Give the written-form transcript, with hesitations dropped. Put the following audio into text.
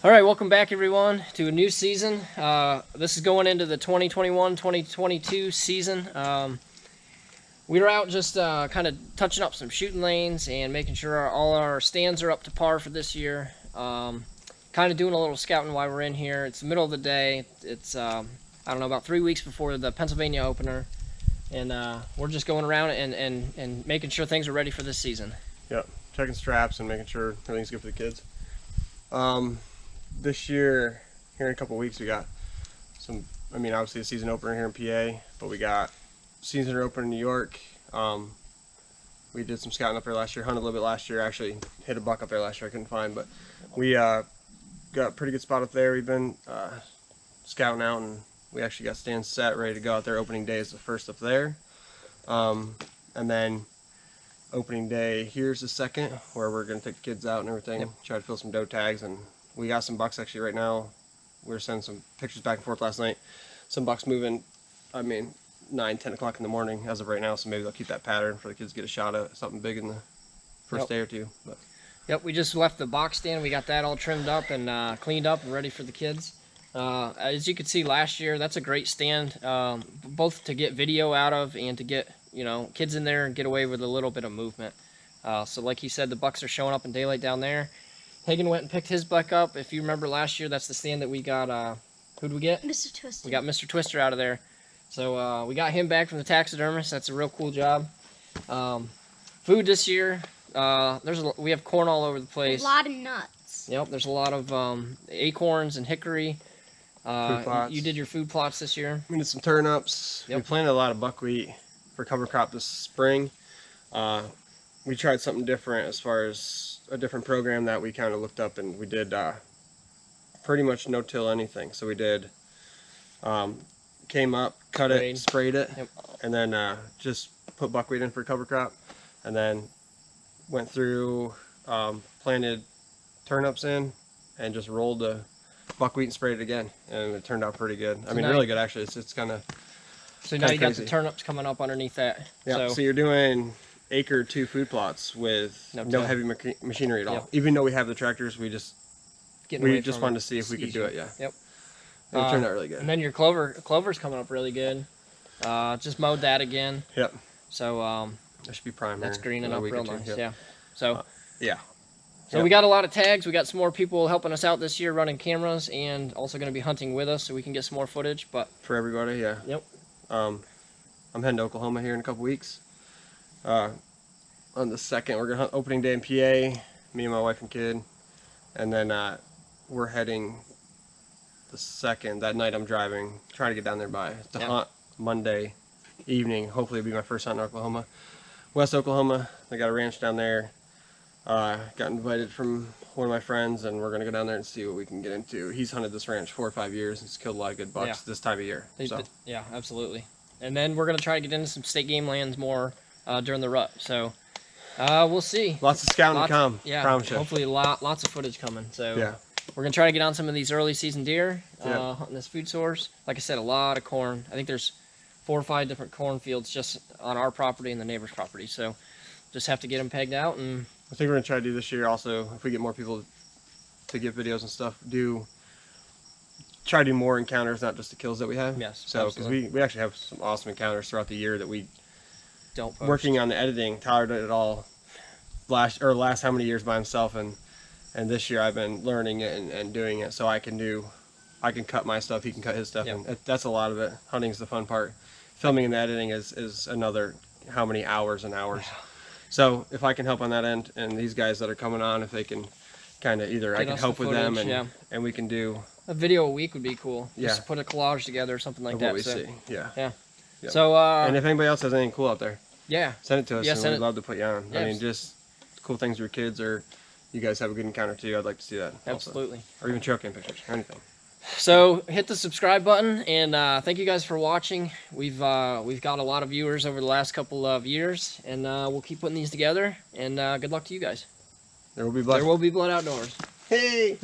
All right, welcome back everyone to a new season. This is going into the 2021-2022 season. We were out just kind of touching up some shooting lanes and making sure all our stands are up to par for this year. Kind of doing a little scouting while we're in here. It's the middle of the day. It's I don't know, about 3 weeks before the Pennsylvania opener, and we're just going around and making sure things are ready for this season. Yep, checking straps and making sure everything's good for the kids. This year, here in a couple weeks, we got some, obviously a season opener here in PA, but we got season opener in New York. We did some scouting up there last year, hunted a little bit last year, actually hit a buck up there last year I couldn't find, but we got a pretty good spot up there. We've been scouting out, and we actually got stands set, ready to go out there. Opening day is the first up there. And then opening day here's the second, where we're going to take the kids out and everything. Yep. Try to fill some doe tags, and we got some bucks actually right now. We were sending some pictures back and forth last night. Some bucks moving, 9-10 o'clock in the morning as of right now, so maybe they'll keep that pattern for the kids to get a shot at something big in the first day or two. But yep, we just left the box stand. We got that all trimmed up and cleaned up and ready for the kids. As you could see last year, that's a great stand, both to get video out of and to get kids in there and get away with a little bit of movement. So like he said, the bucks are showing up in daylight down there. Hagen went and picked his buck up. If you remember last year, that's the stand that we got. Who'd we get? Mr. Twister. We got Mr. Twister out of there. So we got him back from the taxidermist. That's a real cool job. Food this year, we have corn all over the place. A lot of nuts. Yep, there's a lot of acorns and hickory. food plots. You did your food plots this year. We did some turnips. Yep. We planted a lot of buckwheat for cover crop this spring. We tried something different as far as a different program that we kind of looked up, and we did pretty much no-till anything. So we did came up, cut it, sprayed it, Yep. and then just put buckwheat in for cover crop, and then went through, planted turnips in, and just rolled the buckwheat and sprayed it again, and it turned out pretty good. Really good actually. It's kind of So now you got crazy. the turnips coming up underneath that. Yeah. So you're doing acre or two food plots with no heavy machinery at all. Yep. Even though we have the tractors, we just wanted to see if we could do it. Yeah. Yep. And it turned out really good. And then your clover's coming up really good. Just mowed that again. Yep. So That should be prime. that's greening up real nice. Yep. Yeah. So yeah. we got a lot of tags. We got some more people helping us out this year running cameras, and also going to be hunting with us so we can get some more footage. But for everybody, yeah. Yep. I'm heading to Oklahoma here in a couple weeks. On the 2nd, we're gonna hunt opening day in PA. Me and my wife and kid, and then we're heading the 2nd. That night I'm driving, trying to get down there to hunt Monday evening. Hopefully it'll be my first hunt in Oklahoma, West Oklahoma. They got a ranch down there. Got invited from one of my friends, and we're gonna go down there and see what we can get into. He's hunted this ranch 4 or 5 years. He's killed a lot of good bucks this time of year. Yeah, absolutely. And then we're gonna try to get into some state game lands more during the rut. So we'll see. Lots of scouting to come. Yeah, promise you. hopefully lots of footage coming. So yeah, we're gonna try to get on some of these early season deer, Yeah. hunting this food source. Like I said, a lot of corn. I think there's 4 or 5 different cornfields just on our property and the neighbor's property. So just have to get them pegged out. And I think we're gonna try to do this year also, if we get more people to get videos and stuff, try to do more encounters, not just the kills that we have. Yes, so because we actually have some awesome encounters throughout the year that we don't post. working on the editing. Tyler did it all last how many years by himself, and this year I've been learning it and doing it, so I can cut my stuff, he can cut his stuff. Yep. And that's a lot of it. Hunting's the fun part. Filming and editing is another how many hours and hours. Yeah. So if I can help on that end, and these guys that are coming on, if they can kind of either I can help with them, and we can do a video a week would be cool. Yeah. Just put a collage together or something like of that. what we so, see. Yeah. Yeah. Yep. So and if anybody else has anything cool out there, yeah, send it to us. Yeah, and we'd love to put you on. Yeah. Just cool things with your kids, or you guys have a good encounter too. I'd like to see that. Absolutely. Also. Or even trail cam pictures or anything. So hit the subscribe button, and thank you guys for watching. We've got a lot of viewers over the last couple of years, and we'll keep putting these together. And good luck to you guys. There will be blood. There will be blood outdoors. Hey.